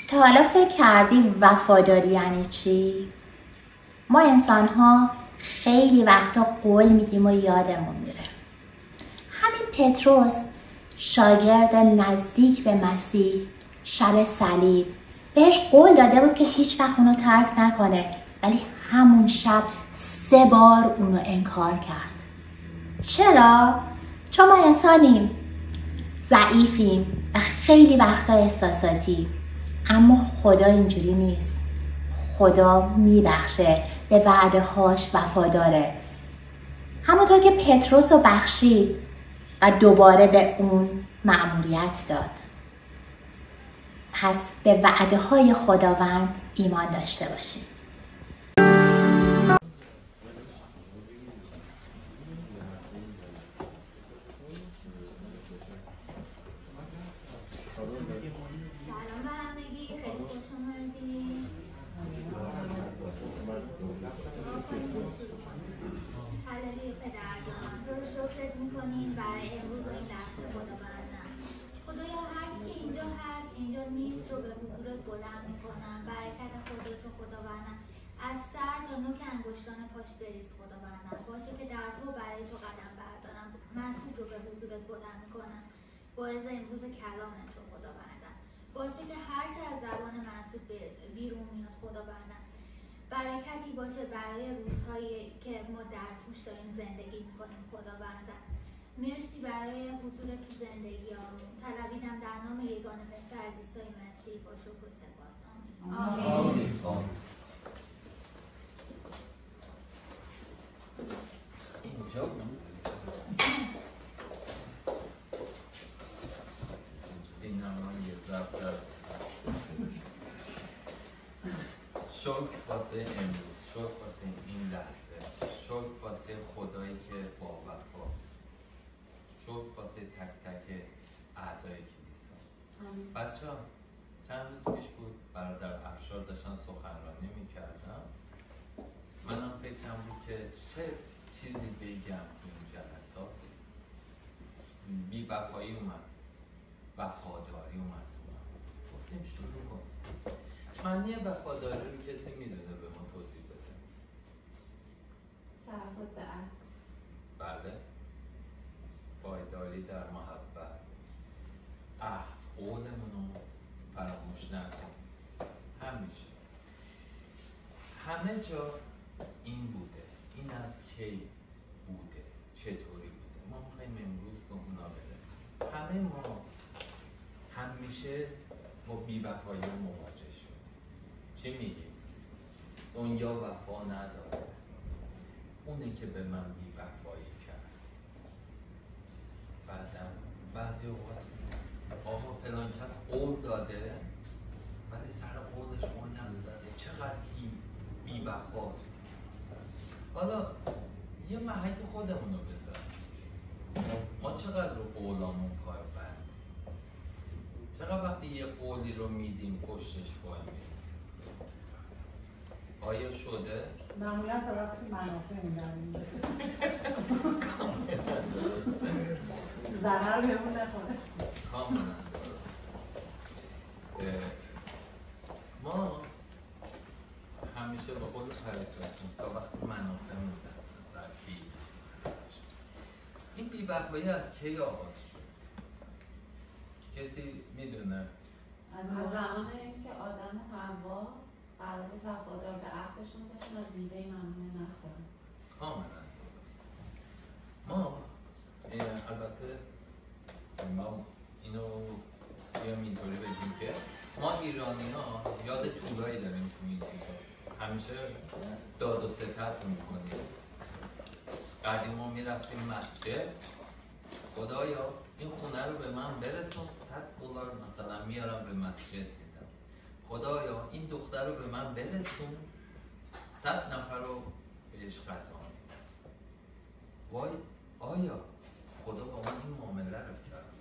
تا حالا فکر کردی وفاداری یعنی چی؟ ما انسان ها خیلی وقتا قول میدیم و یادمون میره. همین پتروس شاگرد نزدیک به مسیح شب صلیب بهش قول داده بود که هیچ وقت اونو ترک نکنه، ولی همون شب 3 بار اونو انکار کرد. چرا؟ چون ما انسانیم، ضعیفیم و خیلی وقتا احساساتی، اما خدا اینجوری نیست. خدا میبخشه، به وعده هاش وفاداره. همونطور که پتروس رو بخشید و دوباره به اون مأموریت داد. پس به وعده های خداوند ایمان داشته باشیم. باعث امروز کلامت رو خداوندم باشه که هرچه از زبان منصوب بیرون میاد خداوندم برکتی باشه برای روزهایی که ما در توش داریم زندگی میکنیم خداوندم. مرسی برای حضور تو زندگی آمون طلبیدم در نام یگانه پسر عیسی مسیح با شکر و سپاس. آمین. اینجا شکر واسه امروز، شکر واسه این لحظه، شکر واسه خدایی که با وفاست، شکر واسه تک تک اعضای کلیسا. بچه ها چند روز پیش بود برادر افشار داشتن سخنرانی میکردم، منم فکرم بود که چه چیزی بگم تو این جلسات. بی وفایی اومد، وفاداری اومد تو مغز. گفتیم شروع کن. معنی وفاداری رو کسی میدونه به ما توضیح بده؟ تعهد به عهد. بله. پایداری در محبت. عهد قولمون رو فراموش نکن. همیشه. همه جا این بوده. این از کی بوده؟ چطوری بوده؟ ما میخواییم امروز به اونا برسیم. همه ما همیشه با بی‌وفایی مواجه شدیم. چی میگیم؟ دنیا وفا نداره. اونه که به من بی‌وفایی کرد. بعدم بعضی اوقات آقا فلان کس قول داده ولی سر قولش ما نزده. چقدر بی‌وفاست. حالا یه محک خودمون رو بزن. ما چقدر رو قولامون پای بند؟ چقدر وقتی یه قولی رو میدیم پشتش وای میست؟ آیا شده؟ معمولا تا وقتی منافع میداریم ضرر بهمون نخوره. کاملا ما همیشه با قول پریساتون تا وقتی منافع میدن این بی‌وفایی از کی آغاز شد؟ کسی میدونه؟ از زمانی که آدم و حوا قرار بود وفادار به عهدشون باشن از میوه ممنوعه نخورن. کاملا درست. ما البته ما اینو بیام اینطوری بگیم که ما ایرانی ها یاد طولایی داریم تو این چیزا. همیشه داد و ستد میکنیم. قدیم ما میرفتیم مسجد، خدایا این خونه رو به من برسون، $100 مثلا میارم به مسجد میدم. خدایا این دختر رو به من برسون، 100 نفر رو بهش غذا میدم. وای آیا خدا با ما این معامله رو کرد؟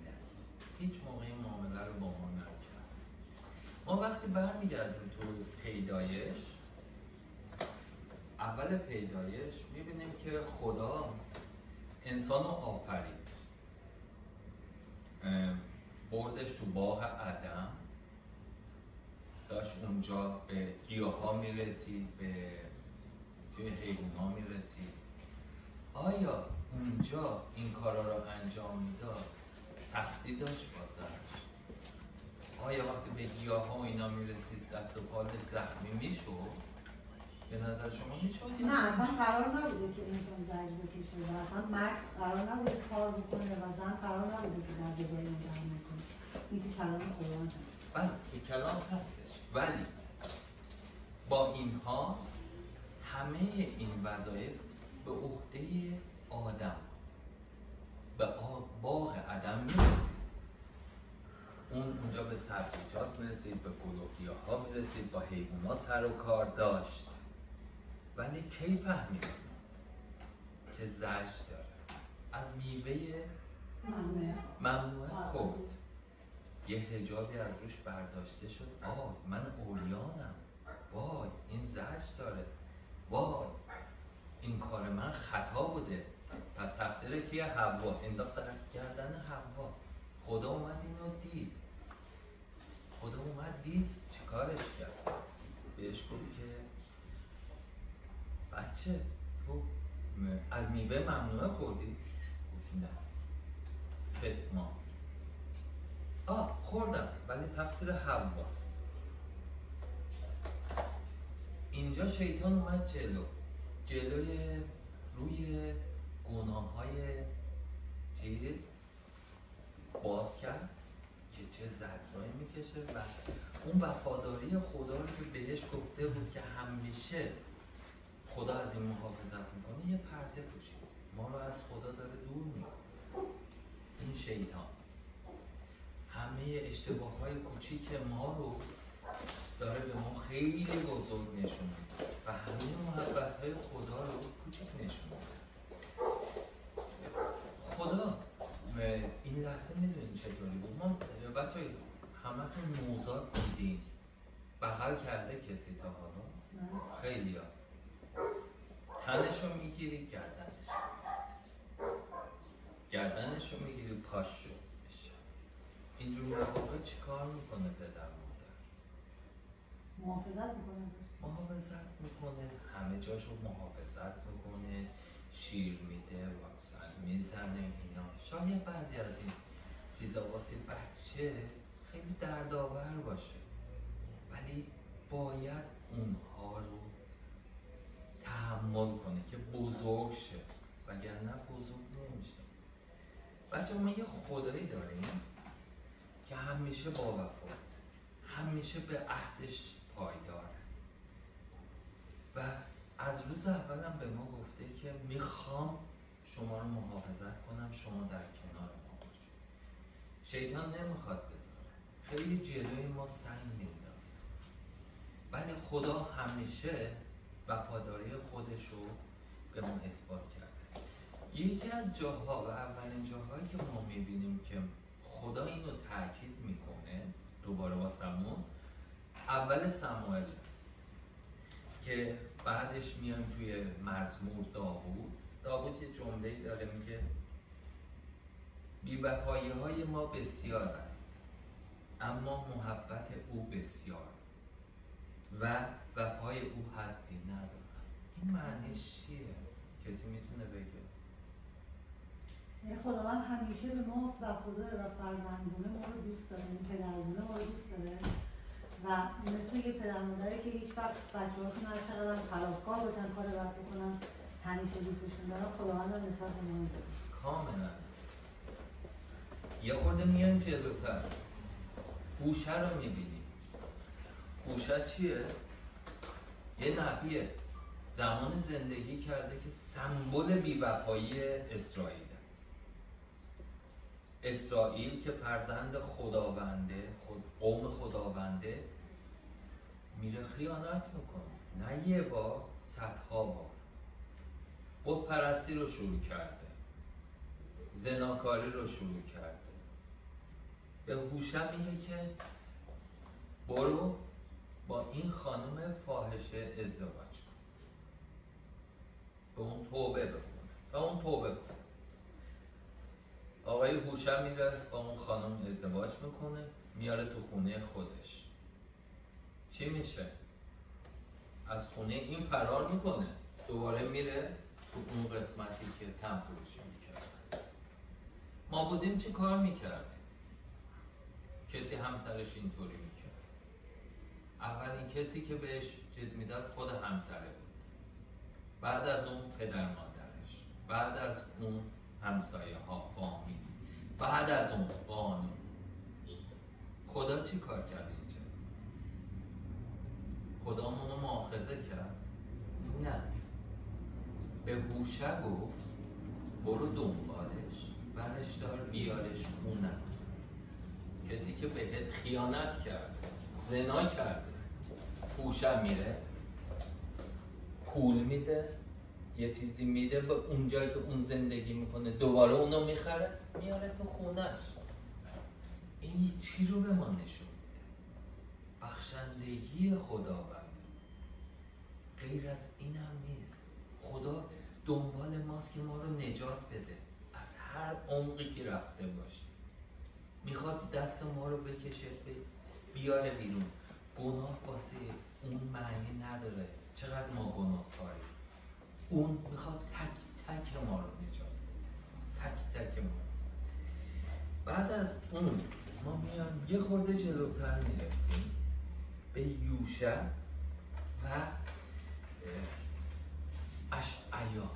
نه، هیچ موقع این معامله رو با ما نکرد. ما وقتی برمیگردیم تو پیدایش، اول پیدایش میبینیم که خدا انسان رو آفرید، بردش تو باغ عدن داشت اونجا به گیاه ها میرسید، به توی حیوان ها میرسید. آیا اونجا این کارا رو انجام میداد سختی داشت واسش؟ آیا وقتی به گیاه ها و اینا میرسید دست و پالش زخمی میشد؟ به نظر شما میشد؟ نه اصلا قرار نبوده که انسان زنگ بکشه و اصلا مرد قرار نبوده کار بکنه و زن قرار نبوده که در جزایی این زن میکنه. این تو کلام قرآن هست. بله تو کلام هستش، ولی با اینها همه این وظایف به عهده آدم به باغ عدم میرسید. اونجا به سبزیجات میرسید، به گل و گیاها میرسید، با حیوانات سر و کار داشت. ولی کی فهمید که زجر داره؟ از میوه ممنوعه خورد، یه حجابی از روش برداشته شد. من اوریانم، وای این زجر داره، وای این کار من خطا بوده. پس تفسیر کیه؟ حوا. انداخت در گردن حوا. خدا اومد اینو دید. خدا اومد دید چیکارش کرد؟ بهش گفت که بچه تو از میوه ممنوعه خوردی؟ گفت نه. کتمان. خوردم، ولی تفسیر حواست. اینجا شیطان اومد جلوی روی گناه های چیز باز کرد که چه زجرایی میکشه و اون وفاداری خدا رو که بهش گفته بود که همیشه خدا از این محافظت میکنه یه پرده پوشید، ما رو از خدا داره دور میکنه. این شیطان همه اشتباه های کوچیک ما رو داره به ما خیلی بزرگ نشون میده و همه محبت های خدا رو کوچیک نشون میده. خدا این لحظه میدونید چطوری بود؟ ما بچه همتون موزاد دیدین، بغل کرده کسی تا حالا؟ خیلی ها تنشو میگیری، گردنشو میگیری، پاشو میشه. اینجور موقع چی کار میکنه پدر مادر؟ محافظت میکنه، همه جاشو محافظت میکنه، شیر میده، واکسن میزنه، اینا. شاید بعضی از این چیزا واسه بچه خیلی دردآور باشه، ولی باید اونها رو تحمل کنه که بزرگ شه، وگرنه بزرگ نمیشه. بچه ما یه خدایی داریم که همیشه با وفا، همیشه به عهدش پایداره و از روز اولم به ما گفته که میخوام شما رو محافظت کنم، شما در کنار ما باشید. شیطان نمیخواد بذاره، خیلی جلوی ما سنگ میندازه، ولی خدا همیشه وفاداری خودش رو به ما اثبات کرده. یکی از جاها و اولین جاهایی که ما میبینیم که خدا اینو تاکید میکنه دوباره واسمون، اول سموئل که بعدش میایم توی مزمور داوود یه جمله‌ای داره میگه بی‌وفایی‌های ما بسیار است اما محبت او بسیار و وفای او حدی ندارد. این معنیش چیه؟ کسی میتونه بگه؟ خداوند همیشه به ما وفاداره و فرزندگونه ما رو دوست داره، پدرگونه ما رو دوست داره و مثل یه پدر مادره که هیچ وقت بچه‌هاشون هر چقدر خلافکار باشن، کار بد بکنن، همیشه دوستشون دارن. خداوند هم نسبت به ما داره. کاملا. یه خورده میایم جلوتر، هوشه رو میبینیم. هوشه چیه؟ یه نبیه، زمان زندگی کرده که سمبل بی‌وفایی اسرائیل که فرزند خداونده، قوم خداونده، میره خیانت میکنه. نه یه بار، صدها بار. بت پرستی رو شروع کرده، زناکاری رو شروع کرده. به هوشه میگه که برو با این خانم فاحشه ازدواج کن، به اون توبه بکن و اون توبه کن. آقای هوشه میره با اون خانم ازدواج میکنه، میاره تو خونه خودش. چی میشه؟ از خونه این فرار میکنه، دوباره میره تو اون قسمتی که تن فروشی میکرد. ما بودیم چه کار میکردیم؟ کسی همسرش اینطوری میکرد، اولین کسی که بهش چیز میداد خود همسره بود، بعد از اون پدر مادرش، بعد از اون همسایه ها، فامیل، بعد از اون قانون. خدا چی کار کرد اینجا؟ خدا منو مؤاخذه کرد؟ نه، به هوشع گفت برو دنبالش، برش دار بیارش خونه. کسی که بهت خیانت کرد، زنا کرده، هوشع میره پول میده، یه چیزی میده به اونجایی که اون زندگی میکنه، دوباره اونو میخره میاره تو خونش. این چی رو به ما نشون میده؟ بخشندگی خداوند. غیر از این هم نیست. خدا دنبال ماست که ما رو نجات بده از هر عمقی که رفته باشیم. میخواد دست ما رو بکشه بیاره بیرون. گناه واسه اون معنی نداره چقدر ما گناه کاریم. اون میخواد تک تک ما رو نجات بده، تک تک ما. بعد از اون ما میان یه خورده جلوتر میرسیم به یوشع و اشعیا.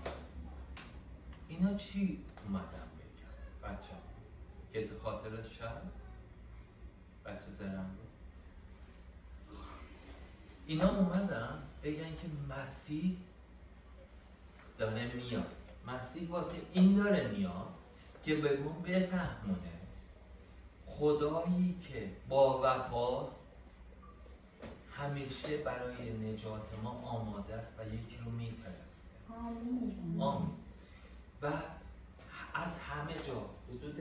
اینا چی اومدن بگن؟ بچه کسی خاطرش هست؟ بچه زرنگ اینا اومدن بگن که مسیح داره میاد. مسیح واسه این داره میاد که به ما بفهمونه خدایی که با وفاست همیشه برای نجات ما آماده است و یکی رو میفرسته. آمین. و از همه جا حدود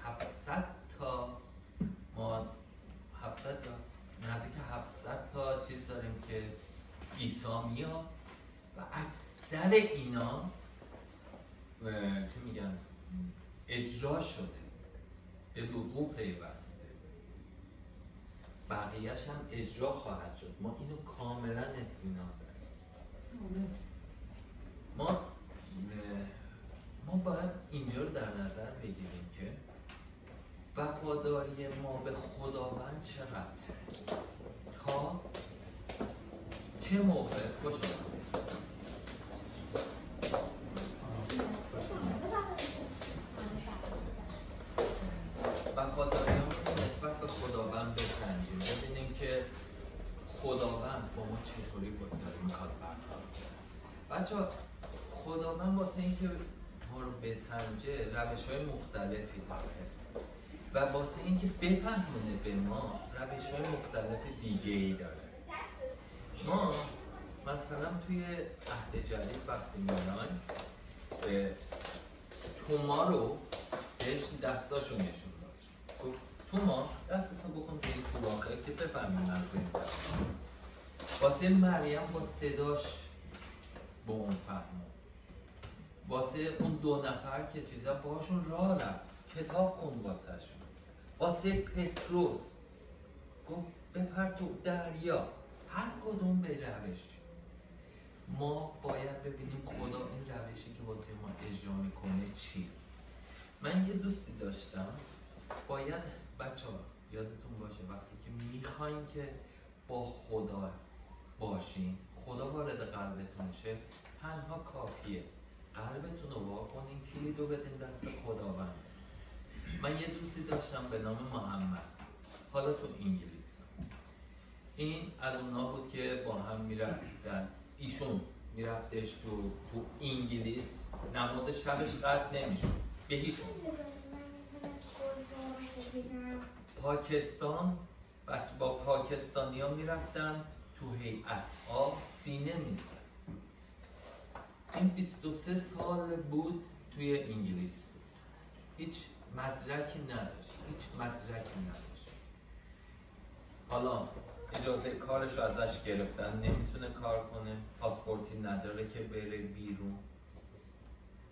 700 تا ما 700 تا نزدیک 700 تا چیز داریم که عیسی میاد و اکثر اینا چی میگن اجرا شده، به وقوع پیوسته، بقیهش هم اجرا خواهد شد. ما اینو کاملا اطمینان داریم. ما باید اینجا رو در نظر بگیریم که وفاداری ما به خداوند چقدر تا چه موقع خوش وفاداریمون نسبت به خداوند بسنجیم، ببینیم که خداوند با ما چطوری میخواد برخورد. بچه‌ها خداوند واسه اینکه ما رو بسنجه روش‌های مختلفی داره و واسه اینکه بفهمونه به ما روش‌های مختلف دیگه‌ای داره. ما مثلا توی عهد جدید وقتی میایم توما رو بهش دستاشو نشون داد. گفت توما دستتو بکن توی سوراخه که بفهمیم از این دست. واسه مریم با صداش با اون فهمون. واسه اون 2 نفر که چیزا باشون راه رفت کتاب خوند واسه شون. واسه پتروس گفت بپر تو دریا. هر کدوم به روش. ما باید ببینیم خدا این روشی که واسه ما اجرا میکنه چی. من یه دوستی داشتم، باید بچه‌ها یادتون باشه وقتی که میخواین که با خدا باشین، خدا وارد قلبتون شه، تنها کافیه قلبتون رو وا کنین، کلید رو بدین دست خداوند. من یه دوستی داشتم به نام محمد، حالا تو انگلیس. این از اونا بود که با هم میرفتن، ایشون میرفتش تو انگلیس، نماز شبش قطع نمیشد به هیچ پاکستان. با پاکستانی ها میرفتن تو هیئت سینه میزد. این 23 سال بود توی انگلیس بود. هیچ مدرکی نداشت، حالا اجازه کارش رو ازش گرفتن، نمیتونه کار کنه، پاسپورتی نداره که بره بیرون،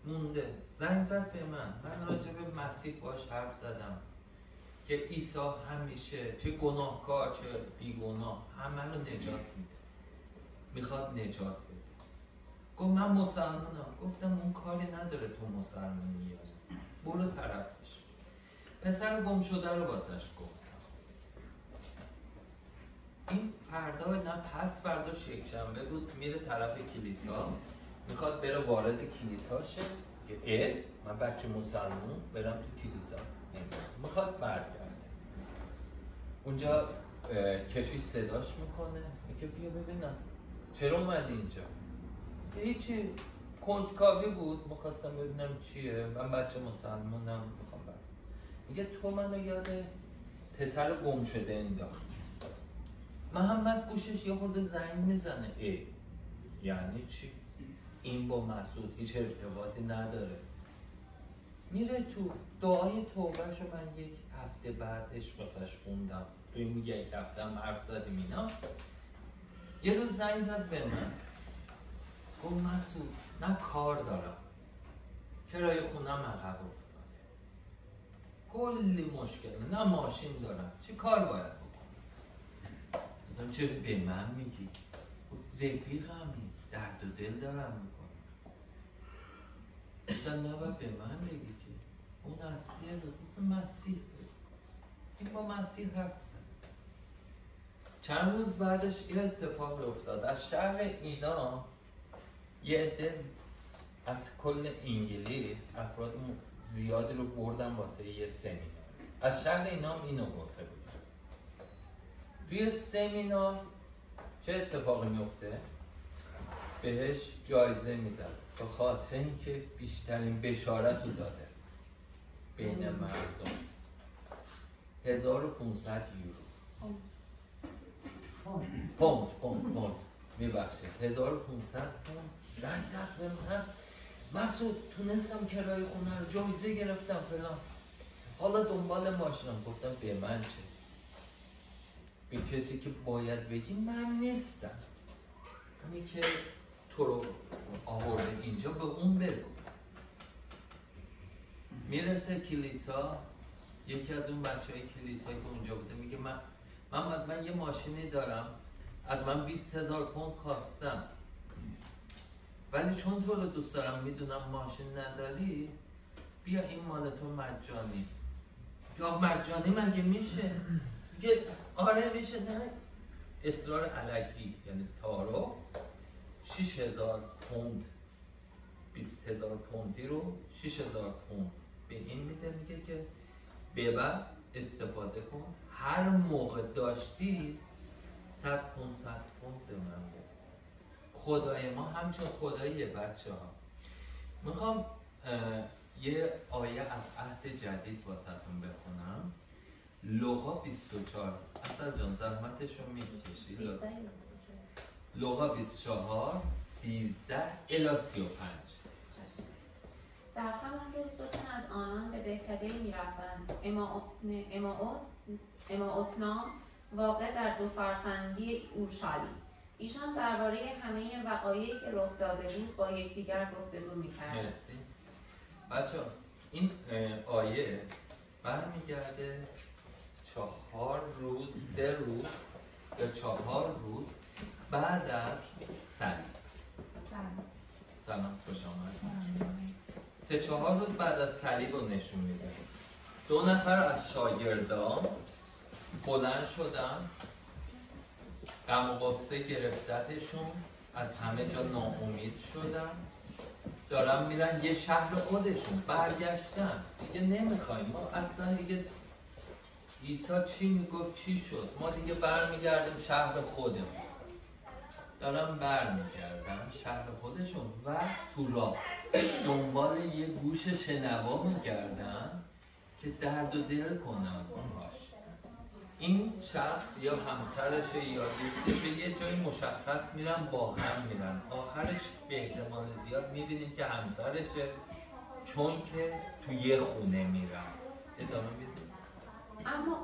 مونده. زنگ زد به من راجع به مسیح باش حرف زدم که عیسی همیشه چه گناهکار چه بیگناه همه رو نجات میده، میخواد نجات بده. گفت من مسلمانم. گفتم اون کاری نداره تو مسلمانی، برو طرفش. پسر گم شده رو واسش گفتم. این فردا نه پس فردا شکشنبه بود، میره طرف کلیسا، میخواد بره وارد کلیسا شه که من بچه مسلمون برم تو کلیسا، میخواد برگرده. اونجا کشیش صداش میکنه، میگه بیا ببینم چرا اومدی اینجا؟ که هیچی، کنجکاوی بود، میخواستم ببینم چیه، من بچه مسلمونم میخوام برم. میگه تو منو یاد پسر گم شده انداخت. محمد گوشش یه خورده زنگ میزنه، یعنی چی؟ این با مسعود هیچ ارتباطی نداره. میره تو دعای توبهشو من یک هفته بعدش واسش خوندم، تو این میگه یک هفته هم حرف زدیم اینا. یه روز زنگ زد به من، گفت مسعود نه کار دارم، کرایه خونم عقب افتاده، کلی مشکل، نه ماشین دارم، چه کار باید بکنم؟ گفتم چرا به من میگی؟ رفیقمی، درد و دل دارم میکنم. گفتم نباید به من بگی که اون اصلیه، گفتم مسیح بگی. این با مسیح حرف زد. چند روز بعدش یه اتفاق افتاد. از شهر اینا یه عده از کل انگلیس افراد زیادی رو بردن واسه یه سمینار. از شهر اینا هم اینو گفته بود. توی سمینار چه اتفاقی میفته؟ بهش جایزه میدن به خاطر اینکه بیشترین بشارت رو داده بین مردم. 1500 یورو. پوند میبخشه. 1500 پوند زنگ زد به من، مسعود تونستم کرایه خونه رو، جایزه گرفتم فلان، حالا دنبال ماشینم. گفتم به من چه؟ به کسی که باید بگی من نیستم، اونی که تو رو آورده اینجا به اون بگو. میرسه کلیسا، یکی از اون بچهای کلیسا که اونجا بوده میگه من یه ماشینی دارم، از من 20,000 پوند خواستم، ولی چون تو رو دوست دارم میدونم ماشین نداری، بیا این مال تو مجانی. یا مجانی مگه میشه؟ میگه آره میشه. نه اصرار علکی، یعنی تارو 6,000 پوند، 20,000 پوندی رو 6,000 پوند به این میده، میگه که ببر استفاده کن، هر موقع داشتی 100 پوند به من بده. خدای ما همچون خدای بچه ها. میخوام یه آیه از عهد جدید واسهتون بخونم. لوقا 24. اصلا جان زحمتشو میکشی. لوقا 24 13 الی 35. در همان روز دو تن از آنان به دهکده‌ای می‌رفتند. امائوس نام، واقع در 2 فرسنگی اورشلیم. ایشان درباره همه وقایعی که رخ داده بود با یکدیگر گفتگو می‌کردند. مرسی. بچه‌ها این آیه برمیگرده 4 روز 3 روز یا 4 روز بعد از صلیب. سلام خوش آمد. 3-4 روز بعد از صلیب رو نشون میده. 2 نفر از شاگردان بلند شدن، غم و غصه گرفتتشون، از همه جا ناامید شدن، دارن میرن یه شهر خودشون، برگشتن دیگه نمیخوایم، ما اصلا دیگه عیسی چی میگفت چی شد، ما دیگه برمیگردیم شهر خودمون. دارن برمیگردن شهر خودشون و تو راه دنبال یه گوش شنوا میگردن که درد و دل کنن باش. این شخص یا همسرش یا دوستش به یه جای مشخص میرن، با هم میرن، آخرش به احتمال زیاد میبینیم که همسرشه، چون که تو یه خونه میرن. ادامه بدیم. اما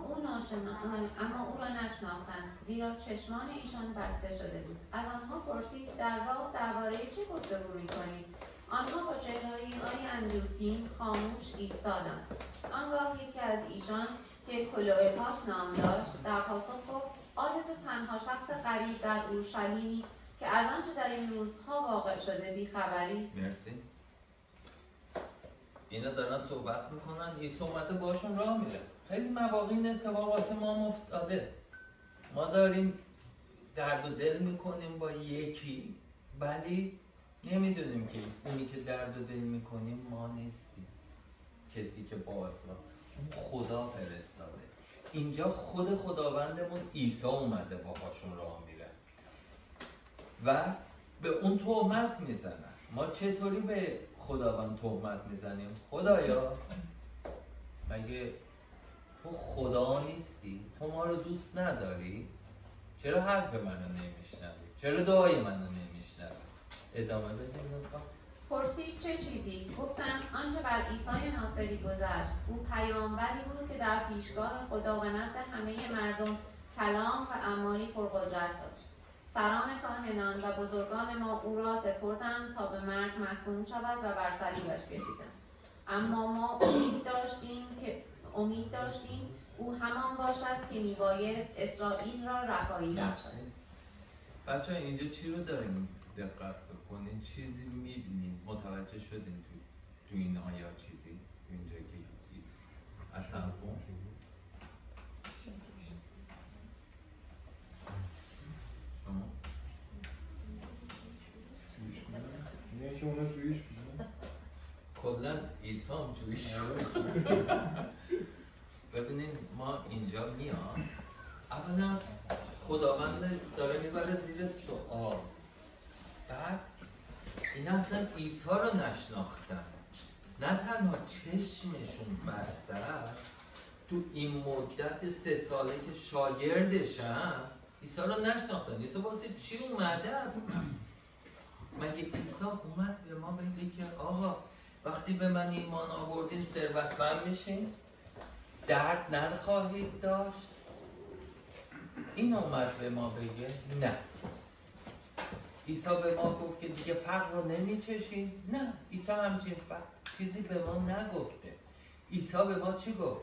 او را نشناختند، زیرا چشمان ایشان بسته شده بود. از آنها پرسید در راه درباره چه گفتگو میکنید؟ آنها با چهره‌های اندوهگین خاموش ایستادند. آنگاه یکی از ایشان که کلوپاس نام داشت در پاسخ گفت آیا تو تنها شخص غریب در اورشلیمی که از آنچه در این روزها واقع شده بیخبری؟ مرسی. اینا دارن صحبت میکنن، عیسی اومده باشون راه میره. خیلی مواقع این اتفاق واسه ما افتاده. ما داریم درد و دل میکنیم با یکی، ولی نمیدونیم که اونی که درد و دل میکنیم ما نیستیم. کسی که باسا خدا فرستاده. اینجا خود خداوندمون عیسی اومده باهاشون راه میره و به اون تهمت میزنن. ما چطوری به خداوند تهمت میزنیم؟ خدایا مگه تو خدا نیستی؟ تو ما رو دوست نداری؟ چرا حرف منو نمیشنوی؟ چرا دعای منو نمیشنوی؟ ادامه بدیم لطفا. پرسید چه چیزی؟ گفتند آنچه بر عیسی ناصری گذشت. او پیامبری بود که در پیشگاه خدا و نزد همه مردم کلام و اعمالی پرقدرت داشت. سران کاهنان و بزرگان ما او را سپردند تا به مرگ محکوم شود و بر صلیبش کشیدند. اما ما امید داشتیم او همان باشد که میبایست اسرائیل را رهایی بخشد. بچه‌ها اینجا چی رو داریم دقت بکنین؟ چیزی میبینین؟ متوجه شدین تو این آیا چیزی اینجا که اصلا کن؟ شما؟ اینه که اونا جویش بشن کلن عیسی هم جویش ببینین ما اینجا میاد اولا خداوند داره میبره زیر سوال. بعد این اصلا عیسی رو نشناختن، نه تنها چشمشون بسته است، تو این مدت 3 ساله که شاگردشن عیسی رو نشناختن. عیسی واسه چی اومده اصلا؟ مگه عیسی اومد به ما بگه که آقا وقتی به من ایمان آوردین ثروتمند میشین، درد نخواهید داشت؟ این اومد به ما بگه؟ نه. عیسی به ما گفت که دیگه فقر رو نمیچشین؟ نه، عیسی همچین چیزی به ما نگفته. عیسی به ما چی گفت؟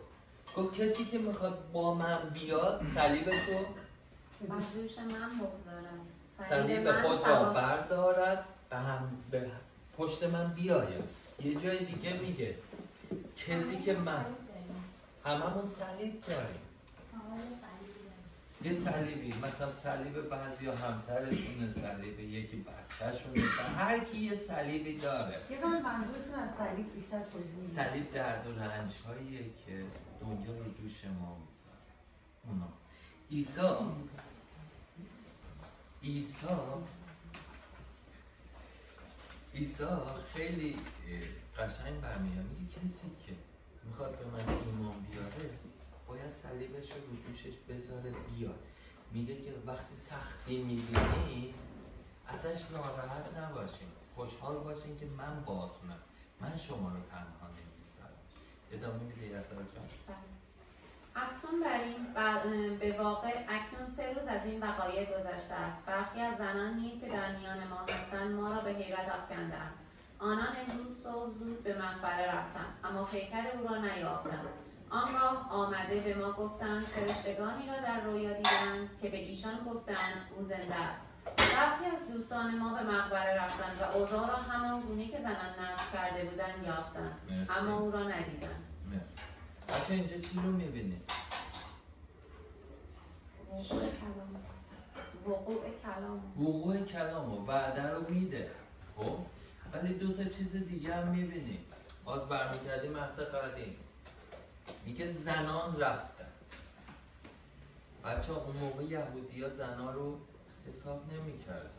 گفت کسی که میخواد با من بیاد صلیبشو بر دوش من بگذارم، صلیب خود را بردارد به پشت من بیاید. یه جای دیگه میگه کسی که من هممون صلیب داریم. یه صلیبی مثلا صلیب بعضی ها همسرشونه، صلیب یکی بچه‌شونه، هر کی یه صلیبی داره. یه ذره منظورتون از صلیب بیشتر توضیح میدید؟ صلیب درد و رنج هاییه که دنیا رو دوش ما میذاره. اونا عیسی خیلی قشنگ برمیاد. میگه کسی که میخواد به من ایمان بیاره باید صلیبش رو دوشش بذاره بیاد. میگه که وقتی سختی میبینید ازش ناراحت نباشین، خوشحال باشین که من باهاتونم، من شما رو تنها نمیذارم. ادامه میده یاسر جان. افسون بر این به واقع اکنون 3 روز از این وقایع گذشته است. برخی از زنان نیز که در میان ما هستند ما را به حیرت افکندند. آنان امروز صبح زود به مقبره رفتند اما پیکر او را نیافتند. آنگاه آمده به ما گفتند فرشتگانی را در رویا دیدند که به ایشان گفتند او زنده است. برخی از دوستان ما به مقبره رفتند و اوضاع را همان گونه که زنان نقل کرده بودند یافتند اما او را ندیدند. بچه اینجا چی رو میبینید؟ وقوع کلام و وعده رو میده. خب ولی 2 تا چیز دیگه هم میبینید. باز برمیگردیم مقطع قدیم. میگه زنان رفتن. بچه اون موقع یهودی ها زنان رو حساب نمی کردن.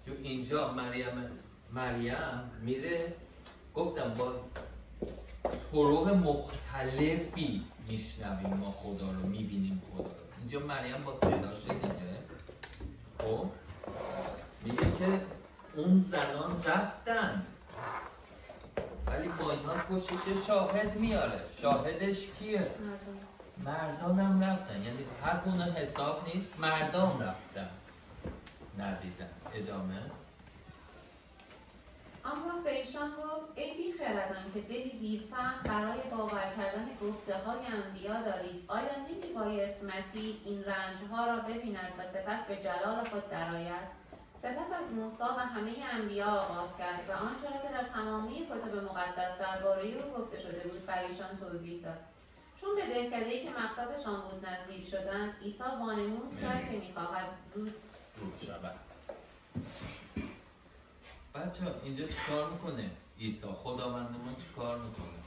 تو اینجا مریم میره، گفتم با طرق مختلفی میشنویم ما خدا رو، میبینیم خدا رو. اینجا مریم با صداش دیگه خب میگه که اون زنان رفتن ولی با اینا پشتش شاهد میاره. شاهدش کیه؟ مردان هم رفتن، یعنی هر گونه حساب نیست، مردان رفتن ندیدن. ادامه. آنگاه به ایشان گفت ای بیخردان که دلی دیرفهم برای باور کردن گفته‌های انبیا دارید، آیا نمی‌بایست مسیح این رنج‌ها را ببیند و سپس به جلال خود درآید؟ سپس از موسی و همه انبیا آغاز کرد و آنچه را که در تمامی کتب مقدس درباره او گفته شده بود بر ایشان توضیح داد. چون به دهکده‌ای که مقصدشان بود نزدیک شدند، عیسی وانمود کرد که می‌خواهد زود شود. بچه‌ها اینجا چی کار میکنه؟ عیسی خداوند ما چی کار میکنه؟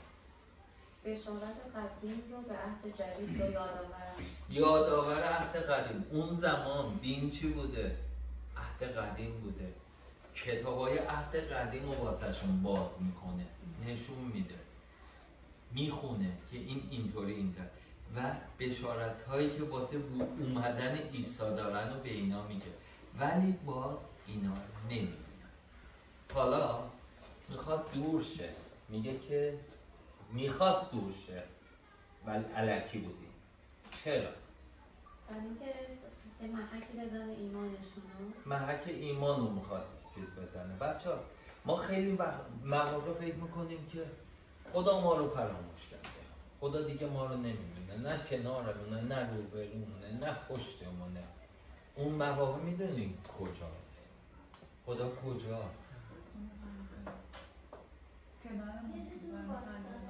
بشارت قدیم رو به عهد جدید رو یادآور عهد قدیم. اون زمان دین چی بوده؟ عهد قدیم بوده. کتابای عهد قدیم رو واسهشون باز میکنه، نشون میده، میخونه که این اینطوری و بشارت هایی که واسه اومدن عیسی دارن رو به اینا میگه، ولی باز اینا نمیگه. حالا میخواد دور شه، میگه که میخواست دور شه ولی الکی بودیم. چرا؟ برای اینکه محکی بزنه ایمانشون، محک ایمان رو میخواد چیز بزنه. بچه ها ما خیلی مواقع فکر میکنیم که خدا ما رو فراموش کرده، خدا دیگه ما رو نمیبینه، نه کنارمونه، نه روبرونه، نه پشتمونه. اون مواقع میدونیم کجاست؟ خدا کجاست؟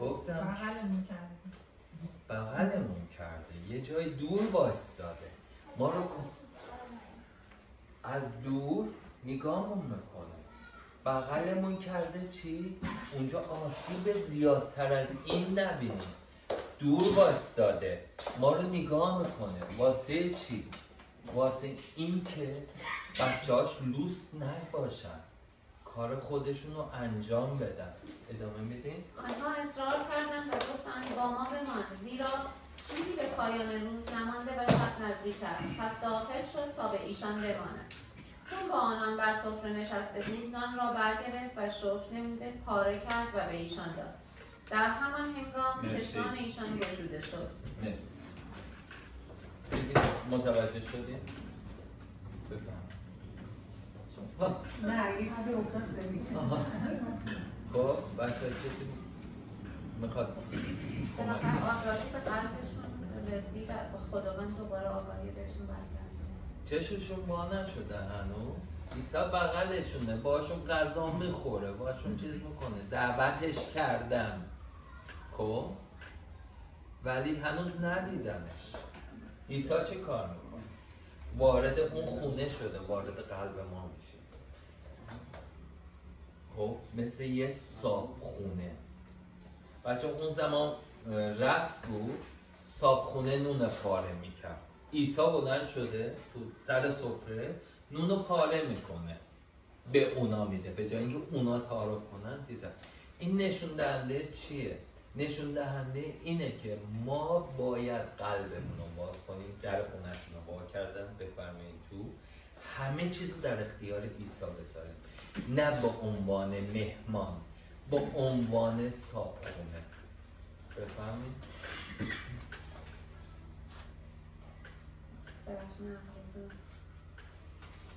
گفتم بغلمون کرده، یه جای دور وایستاده، ما رو از دور نگاهمون میکنه. بغلمون کرده چی؟ اونجا آسیب زیادتر از این نبینیم. دور وایستاده، ما رو نگاه میکنه. واسه چی؟ واسه این که بچه‌هاش لوس نباشن، کار خودشون رو انجام بدن. ادامه میدین؟ آنها اصرار کردند و گفتند با ما بمان، زیرا چیزی به پایان روز نمانده و شب نزدیک است. پس داخل شد تا به ایشان بماند. چون با آنان بر سفره نشسته بود، نان را برگرفت و شکر نموده پاره کرد و به ایشان داد. در همان هنگام چشمان ایشان گشوده شد. مرسی. متوجه شدیم؟ بفهم. نه یه چیزی افتاد زمین. خب بچه کسی میخواد بالاخره آگاهی به قلبشون رسید و خداوند دوباره آگاهی بهشون برگرد. چششون وا نشده هنوز. عیسی بغلشونه، باشون غذا میخوره، باشون چیز میکنه، دعوتش کردن، خب ولی هنوز ندیدنش. عیسی چه کار میکنه؟ وارد اون خونه شده، وارد قلب ما میشه. خب مثل یه صابخونه. بچه اون زمان رسم بود صابخونه نون پاره میکرد. عیسی بلند شده تو سر سفره نونو پاره میکنه، به اونا میده، به جای اینکه اونا تعارف کنن چیزا. این نشون دهنده چیه؟ نشون دهنده اینه که ما باید قلبمون رو باز کنیم، در خونه‌شون رو وا کردن، بفرمایید تو همه چیز رو در اختیار عیسی بذاریم، نه با عنوان مهمان، با عنوان صابخونه. بفرمایید.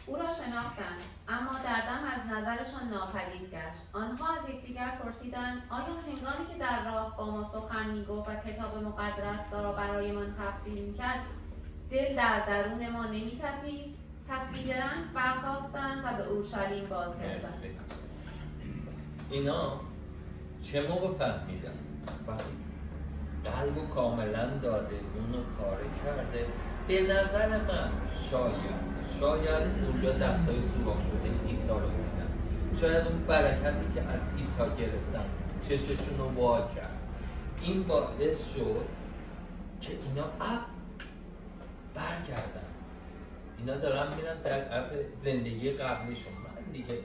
او را شناختند، اما در دم از نظرشان ناپدید گشت. آنها از یکدیگر پرسیدند آیا هنگامی که در راه با ما سخن میگفت و کتاب مقدس را برایمان تفسیر میکرد دل در درون ما نمیتپید؟ پس بیدرنگ برخاستند و به اورشلیم بازگشتند. اینا چه موقع فهمیدن؟ قلبو کاملا داده، اونو پاره کرده. به نظر من شاید اونجا دستای سوراخ شده عیسی رو بودن، شاید اون برکتی که از عیسی گرفتن چششون رو وا کرد. این باعث شد که اینا برگردن. اینا دارن میرن در عرف زندگی قبلیشون. من دیگه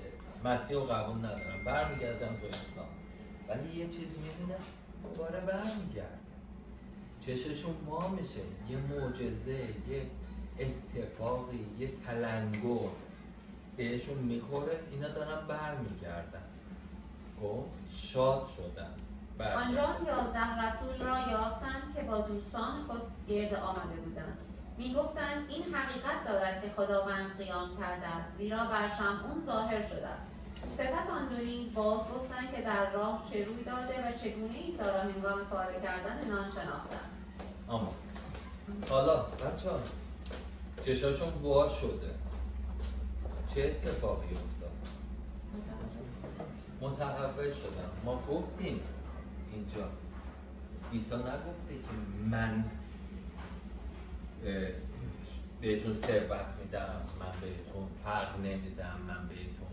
مسیح رو قبول ندارم، برمیگردم به اسلام، ولی یه چیز میبینم دوباره برمیگردم، چششون وا میشه، یه معجزه، یه اتفاقی، یه تلنگر بهشون میخوره، اینا دارن برمیگردن. خب شاد شدن. آنجا 11 رسول را یافتند که با دوستان خود گرد آمده بودند. میگفتند این حقیقت دارد که خداوند قیام کرده است، زیرا بر شمعون ظاهر شده است. سپس آن دو نیز باز گفتند که در راه چه روی داده و چگونه عیسی را هنگام پاره کردن نان شناختند. اما حالا بچه ها چشاشون باز شده، چه اتفاقی افتاد؟ متحول شدن. ما گفتیم اینجا عیسی نگفته که من بهتون ثروت میدم، من بهتون فرق نمیدم، من بهتون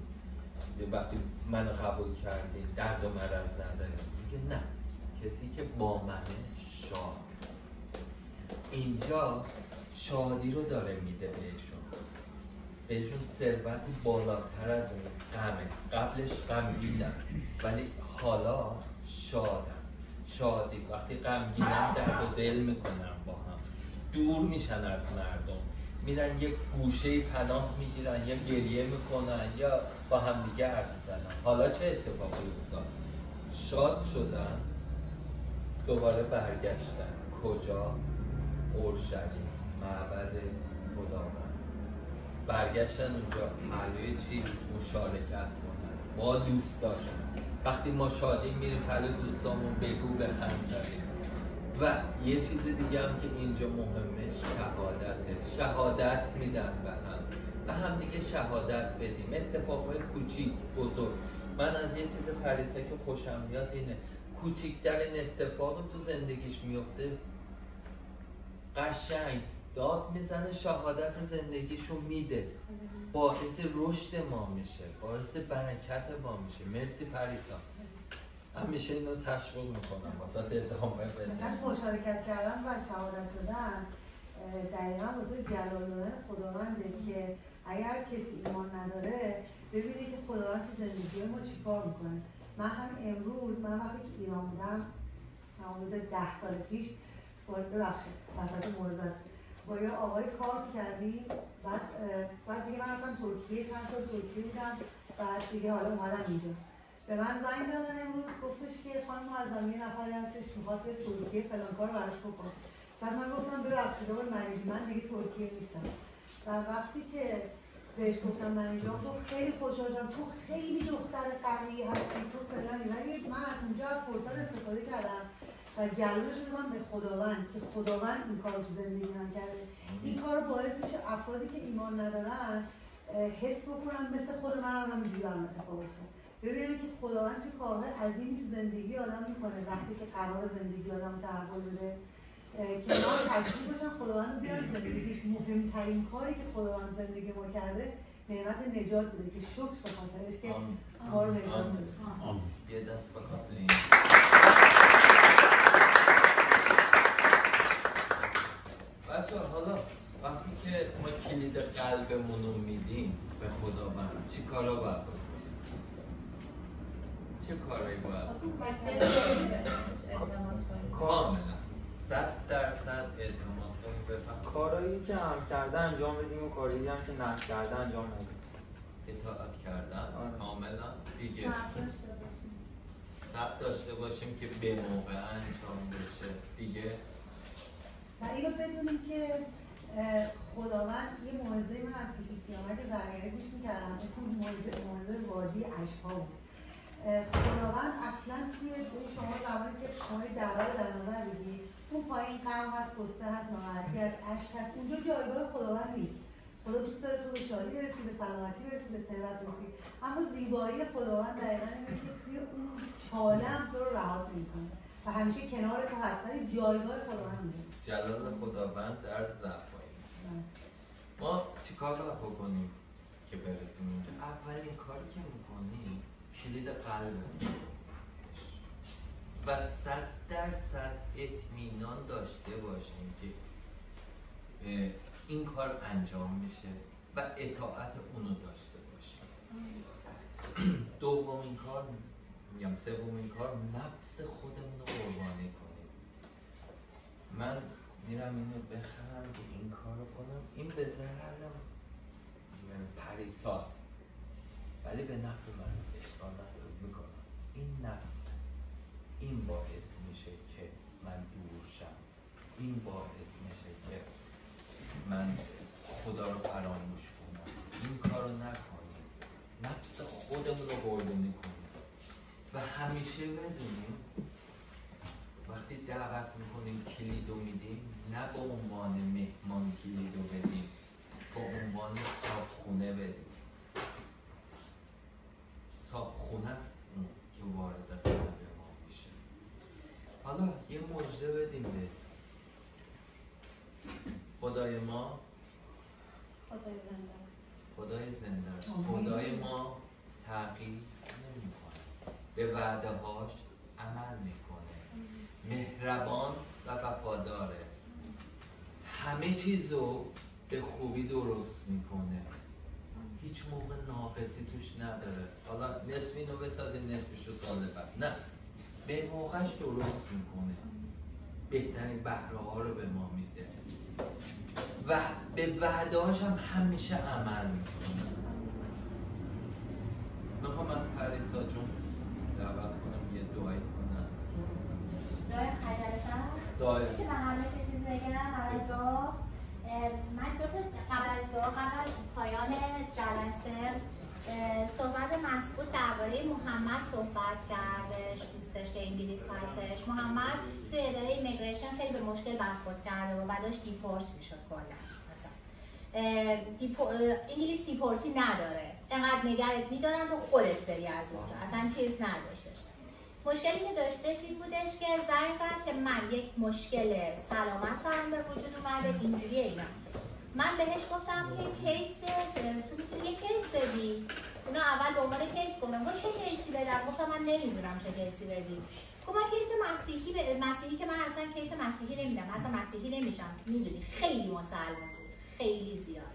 وقتی منو قبول کردین درد و مرض نداریم. میگه نه، کسی که با منه شاد. اینجا شادی رو داره میده بهشون ثروتی بالاتر از اون غمه. قبلش غمگینم ولی حالا شادم. شادی وقتی غمگینم درد و دل میکنم، با هم دور میشن از مردم، میرن یک گوشه پناه میگیرن یا گریه میکنن یا با هم دیگه حرف میزنن. حالا چه اتفاقی افتاد؟ شاد شدن، دوباره برگشتن. کجا؟ اورشلیم، معبد خداوند. برگشتن اونجا پهلوی چی؟ مشارکت کنن با دوستاشون. وقتی ما شادیم میریم پهلوی دوستامون بگو بخند داریم. و یه چیز دیگه هم که اینجا مهمه شهادته. شهادت میدن به هم دیگه شهادت بدیم. اتفاقای کوچیک بزرگ. من از یه چیز پریسا که خوشم میاد اینه، کوچیکترین اتفاق تو زندگیش میفته قشنگ داد میزنه، شهادت زندگیشو میده، باعث رشد ما میشه، باعث برکت ما میشه. مرسی پریسا، همیشه اینو تشویق میکنم واسه ادامه بده. مثلا مشارکت کردن و شهادت دادن دقیقا واسه جلال دادن خداونده که اگر کسی ایمان نداره ببینه که خداوند تو زندگی ما چیکار میکنه. من هم امروز وقتی که ایران بودم حدود 10 سال پیش ببخشید وسط موردت با یه آقای کار کردیم. بعد دیگه من رفتم ترکیه، چند سال ترکیه بودم، بعد دیگه حالا اومدم اینجا. به من زنگ دادن امروز، گفتش که خانم معظم یه نفری هستش میخواد به ترکیه فلان کار براش بکن. بعد من گفتم ببخشید آقای منیجی من دیگه ترکیه نیستم. و وقتی که بهش گفتم منیجی تو خیلی خوشحال شدم، تو خیلی دختر قوی هستی، تو فلانی. ولی من از اونجا فرصت استفاده کردم و جلوش دادم به خداوند که خداوند این کار تو زندگی من کرده. این کار باعث میشه افرادی که ایمان ندارن حس بکنن مثل خود من هم اینجوری برام اتفاق افتاد. ببینید که خداوند چه کارهای عظیمی تو زندگی آدم میکنه وقتی که قرار زندگی آدم تحول بده. که ما تشکیل باشن خداوند بیان زندگیش. مهمترین کاری که خداوند زندگی ما کرده نعمت نجات بده که شکر به خاطرش که ما رو نجات بده. یه دست به خاطر این. بچه حالا وقتی که ما کلید قلبمون رو میدیم به خداوند چی کارا باید بکنیم؟ چه کارایی باید کاملا 100% اعتماد کنیم بفهم. کارایی که هم کرده انجام بدیم و کارایی هم که نکرده انجام ندیم. اطاعت کردن کاملا دیگه. صبر داشته باشیم که به موقع انجام بشه دیگه. و اینو بدونیم که خداوند یه موعظه من از کشی سیامک زرگری گوش میکردم، اسم موعظه وادی اشک‌ها بود. خداوند اصلا توی شما زمانی که شما دعوا رو در نظر بگیرید، اون پایین غم هست، غصه هست، ناراحتی هست، اشک هست، اونجا جایگاه خداوند نیست. خدا دوست داره تو به شادی برسی، به سلامتی برسی، به ثروت برسی. اما زیبایی خداوند دقیقاً اینه که توی اون چاله هم تو رو رها نمی‌کنه و همیشه کنار تو هست، ولی جایگاه خداوند میشه. جلال خداوند در ضعف‌های ما چیکار باید بکنیم که برسیم اونجا؟ اولین کاری که میکنیم کلید قلبه و 100% اطمینان داشته باشیم که این کار انجام میشه و اطاعت اونو داشته باشیم. دومین کار میگم، سومین کار نفس خودمون رو قربانی کنیم. من میرم اینو بخرم که این کار رو کنم، این به ضررم پریساست ولی به نفع من اشکال نداره میکنم. این نفس این باعث میشه که من دور شم، این باعث میشه که من خدا رو فراموش کنم. این کار رو نکنیم، نفس خودمون رو قربونی کنیم و همیشه بدونیم وقتی دعوت میکنیم کلیدو میدیم نه به عنوان مهمان کلیدو بدیم، به عنوان صاحبخونه بدیم. صاحبخونه است اون که وارد قلب ما میشه. حالا یه مژده بدیم به خدای ما. خدای زنده است. خدای ما تغییر نمیکنه، به وعده هاش عمل میکنه، مهربان و وفاداره، همه چیزو به خوبی درست میکنه، هیچ موقع ناقصی توش نداره. حالا نصف اینو بسازیم نصفشو سال بعد، نه، به موقعش درست میکنه، بهترین بهره ها رو به ما میده و به وعده هاش هم همیشه عمل میکنه. میخوام از پریسا جون دعوت کنم یه دعایی کنم. دعای خجالت دعای میشه به همش چیز بگم قبل از دعا؟ من قبل از دعا، قبل از پایان جلسه صحبت مسعود درباره محمد صحبت کردش، دوستش که انگلیس هستش. محمد توی اداره ایمیگریشن خیلی به مشکل برخورد کرده و داشت دیپورس میشد کلا. انگلیس دیپورسی نداره، انقدر نگرت میدارن تو خودت بری از اونجا، اصلا چیز نداشتش. مشکلی که داشتش این بودش که زنگ زد که من یک مشکل سلامت برام به وجود اومده اینجوری اینا. من بهش گفتم که کیس تو میتونی یه کیس بدی. اونا اول به عنوان کیس گفتم چه کیسی بدم؟ گفتم من نمیدونم چه کیسی بدی. گفتم کیس مسیحی که من اصلا کیس مسیحی نمیدم، اصلا مسیحی نمیشم، میدونی خیلی مسلمان بود، خیلی زیاد.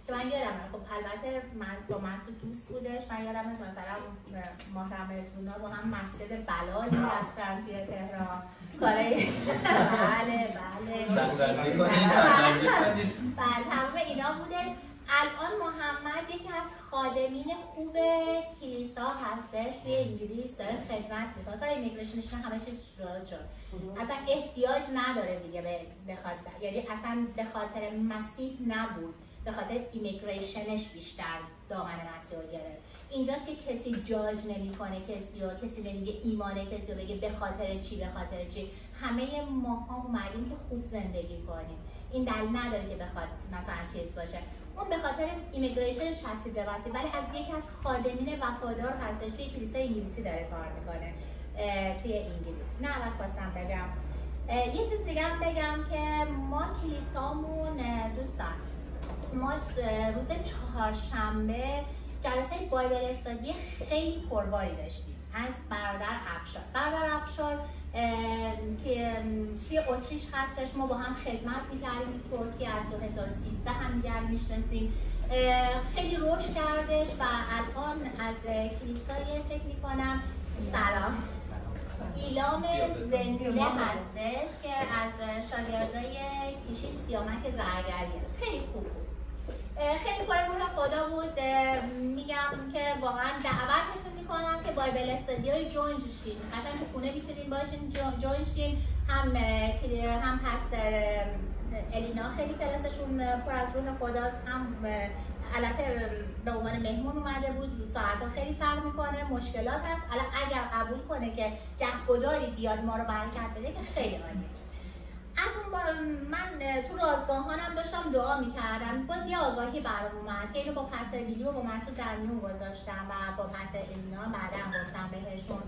که من یادمه، خب البته من با مسعود دوست بودش، من یادمه مثلا محرم رسونا با هم مسجد بلال رفتن توی تهران کاره. بله تمام اینا بودش. الان محمد یکی از خادمین خوب کلیسا هستش توی انگلیس، داره خدمت میکنه. کار ایمیگریشنش همه چیز درست شد، اصلا احتیاج نداره دیگه بخواد، یعنی اصلا به خاطر مسیح نبود، به خاطر ایمیگریشنش بیشتر دامن مسیح رو گرفت. اینجاست که کسی جاج نمیکنه کسی نمیگه ایمان کسی رو بگه به خاطر چی، به خاطر چی. همه ماها اومدیم که خوب زندگی کنیم، این دلیل نداره که بخواد مثلا چیز باشه. اون به خاطر ایمیگریشنش چسبید به مسیح، ولی از یکی از خادمین وفادار هستش، توی کلیسای انگلیسی داره کار میکنه توی انگلیس. نه اول خواستم بگم یه چیز دیگه هم بگم که ما کلیسامون دوستان، ما روز چهارشنبه جلسه بایبل استادی خیلی پرباری داشتیم از برادر افشار که توی اتریش هستش. ما با هم خدمت میکردیم تو ترکیه، از 2013 هم دیگر میشناسیم. خیلی رشد کردش و الان از کلیسای فکر میکنم سلام ایلام زنده هستش که از شاگردای کشیش سیامک زرگریه. خیلی خوب بود، خیلی پر روح خدا بود. میگم که واقعا دعوتتون میکنم که بایبل استادیای جوین شین، قشنگ تو خونه میتونین باشین جوین شین. هم پستر الینا خیلی کلاسشون پر از روح خداست، هم البته به عنوان مهمون اومده بود. رو ساعت‌ها خیلی فرق میکنه، مشکلات هست. الان اگر قبول کنه که گهگداری بیاد ما رو برکت بده که خیلی عالیه. از اون من تو رازگاهانم داشتم دعا میکردم، باز یه آگاهی برام اومد که اینو با پستر بیلی و با مسعود در میون گذاشتم و با پستر الینا بعدا گفتم بهشون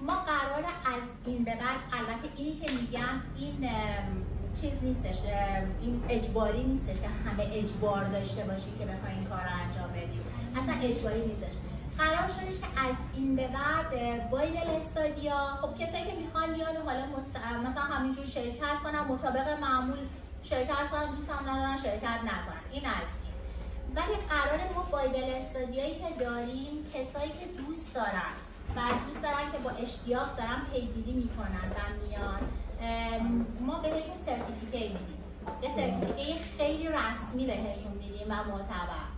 ما قراره از این به بعد، البته اینی که میگم این چیز نیستش، این اجباری نیستش که همه اجبار داشته باشی که بخوای این کار رو انجام بدی، اصلا اجباری نیستش. قرار شدش که از این به بعد بایبل استادیا، خب کسایی که میخوان بیان حالا مثلا همینجور شرکت کنن، مطابق معمول شرکت کنن، دوستم ندارن شرکت نکنن، این از این. ولی قرار ما بایبل استادیایی که داریم، کسایی که دوست دارن و دوست دارن که با اشتیاق دارن پیگیری میکنن و میان، ما بهشون سرتیفیکیت میدیم، یه سرتیفیکیت خیلی رسمی بهشون میدیم و معتبر.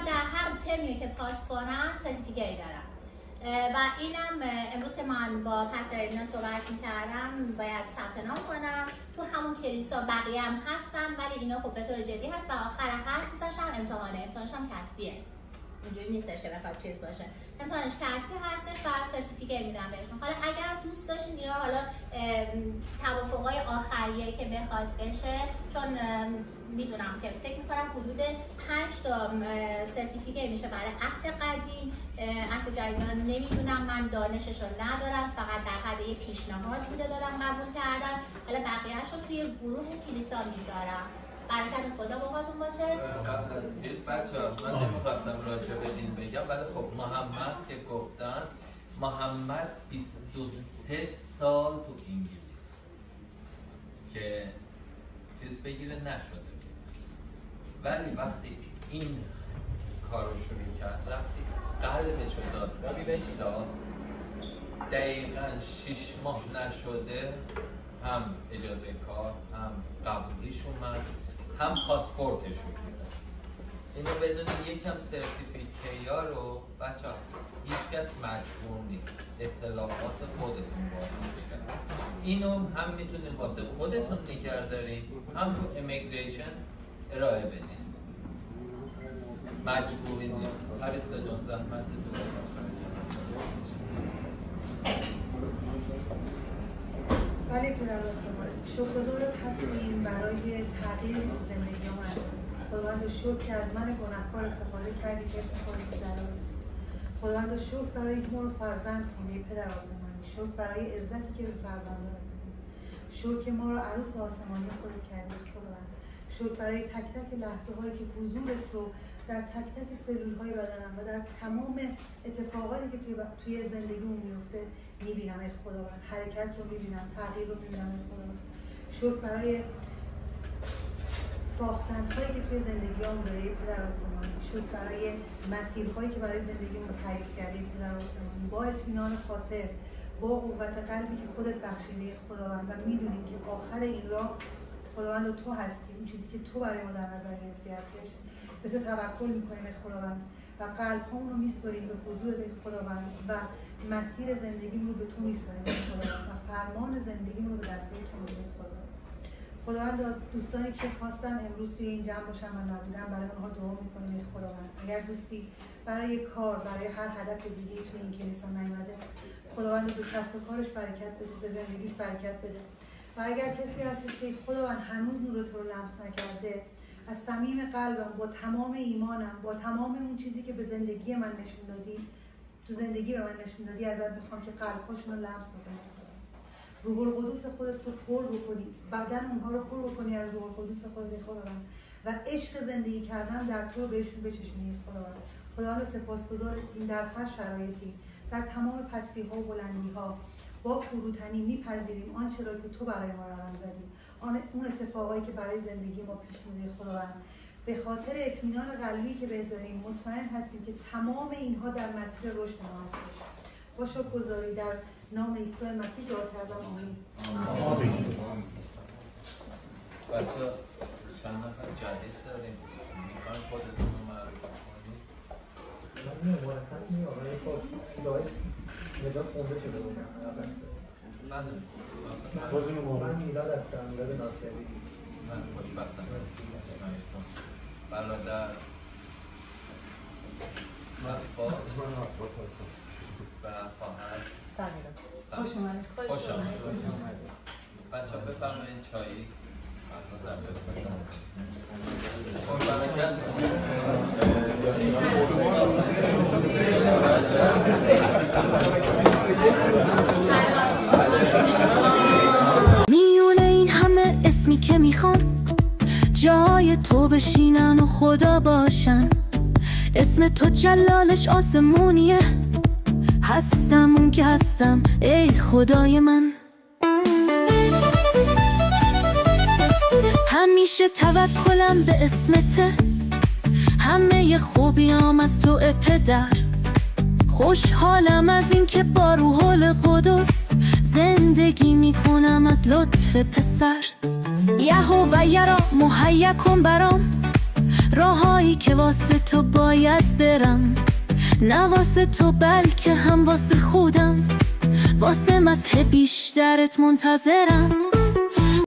در هر ترمی که پاس کنن سرتیفیکیت دارن و اینم امروز که من با پستر الینا صحبت میکردم باید ثبت نام کنم تو همون کلیسا. بقیه هم هستن ولی اینا خب به طور جدی هست و آخر هر چیزش هم امتحانش هم کتبیه اینجوری نیستش که بخواد چیز باشه. امتحانش کتبی هستش و سرتیفیکیت میدن بهشون. حالا اگر دوست داشتین یا حالا توافقای آخریه که بخواد بشه، چون میدونم که فکر میکنم حدود 5 تا سرتیفیکیت میشه برای عهد قدیم. عهد جدید رو نمیدونم، من دانشش رو ندارم، فقط در حد یه پیشنهاد بوده دارم قبول کردن. حالا بقیه‌اش رو توی گروه کلیسا میذارم. برکت خدا باهاتون باشه. قبل از چیز بچه‌ها من نمیخواستم راجع به این بگم، ولی خب محمد که گفتن، محمد 23 سال تو انگلیس که چیز بگیره نشد، ولی وقتی این کار رو شروع کرد، وقتی قلبش رو داد به 20 سال، دقیقاً 6 ماه نشده هم اجازه کار، هم قبولیش اومد، هم پاسپورتش رو گرفت. اینو بدونید یکم سرتیفیکیت ها رو بچه ها هیچ کس مجبور نیست، اطلاعات خودتون باید بگن. اینو هم میتونید واسه خودتون نگهدارید، هم تو امیگریشن ارائه بدید. مجبوری نیست. پریسا جان زحمت تو ولی شکرگزار هستیم برای تغییر زندگی من. خداوند شکر که از من گناهکار استفاده کردی که استفاده کردی. خداوند شکر برای این ما رو فرزند کنی پدر آسمانی. شکر برای عزتی که به فرزندان دادی. شکر که ما رو عروس آسمانی خودت کردی خداوند. شکر برای تک تک لحظه هایی که حضورت رو در تک تک سلول های بدنم و در تمام اتفاقاتی که توی زندگیمون میفته میبینم ای خداوند. حرکت رو میبینم، تغییر رو میبینم ای خداوند. شکر برای ساختن‌هایی که توی زندگی‌ام داری پدر آسمانی. شکر برای مسیرهایی که برای زندگیمون تعریف کردی پدر آسمانی. با اطمینان خاطر، با قوت قلبی که خودت بخشیده خداوند و میدونیم که آخر این راه خداوند تو هستی، اون چیزی که تو برای ما در نظر گرفتی هستش. به تو توکل می‌کنیم ای خداوند و قلب‌هامون رو می‌سپاریم به حضور خداوند و مسیر زندگیمون رو به تو می‌سپاریم ای خداوند و فرمان زندگیمون رو به دست تو می‌سپاریم خداوند. خداوند دوستانی که خواستن امروز توی این جمع باشن و نبودن برای اونها دعا می‌کنیم ای خداوند. اگر دوستی برای کار، برای هر هدف دیگه‌ای توی این کلیسا نیامده، خداوند به کسب و کارش برکت بده، به زندگیش برکت بده. و اگر کسی هستی که خداوند هنوز نور تو رو لمس نکرده، از صمیم قلبم با تمام ایمانم، با تمام اون چیزی که به زندگی من نشون دادی، تو زندگی به من نشون دادی، ازت میخوام که قلب‌هاشون رو لمس بکنی. روح القدس خودت رو پر بکنی، بدن اونها رو پر بکنی از روح القدس خودت خداوند و عشق زندگی کردن در تو رو بهشون بچشونی خداوند. خداوند سپاسگزارتیم در هر شرایطی، در تمام پستی‌ها و بلندی‌ها با فروتنی میپذیریم آنچه را که تو برای ما رقم زدی، اون اتفاقایی که برای زندگی ما پیش میاد خداوند. به خاطر اطمینان قلبی که بهت داریم مطمئن هستیم که تمام اینها در مسیر رشد ما هستش. با شکرگزاری در نام عیسی مسیح دعا کردم. آمین. آمین. بچه چند نفر جدید داریم، میخواین خودتون رو معرفی کنید؟ من مرتب میام ولی خب دعای نجات خونده شده بودم. من میلاد هستم، میلاد ناصری. من خوشبختم. برادر وفا و خواهر خوش اومدید. خوش آمدید. بچه بفرمایید چایی. میونه این همه اسمی که میخوان جای تو بشینن و خدا باشن، اسم تو جلالش آسمونیه، هستم اون که هستم ای خدای من. همیشه توکلم به اسمته، همه خوبیام از تو پدر. خوشحالم از این که با روح القدس زندگی میکنم از لطف پسر. یهوه یرا مهیا کن برام راهایی که واسه تو باید برم، نه واسه تو بلکه هم واسه خودم، واسه مسح بیشترت منتظرم.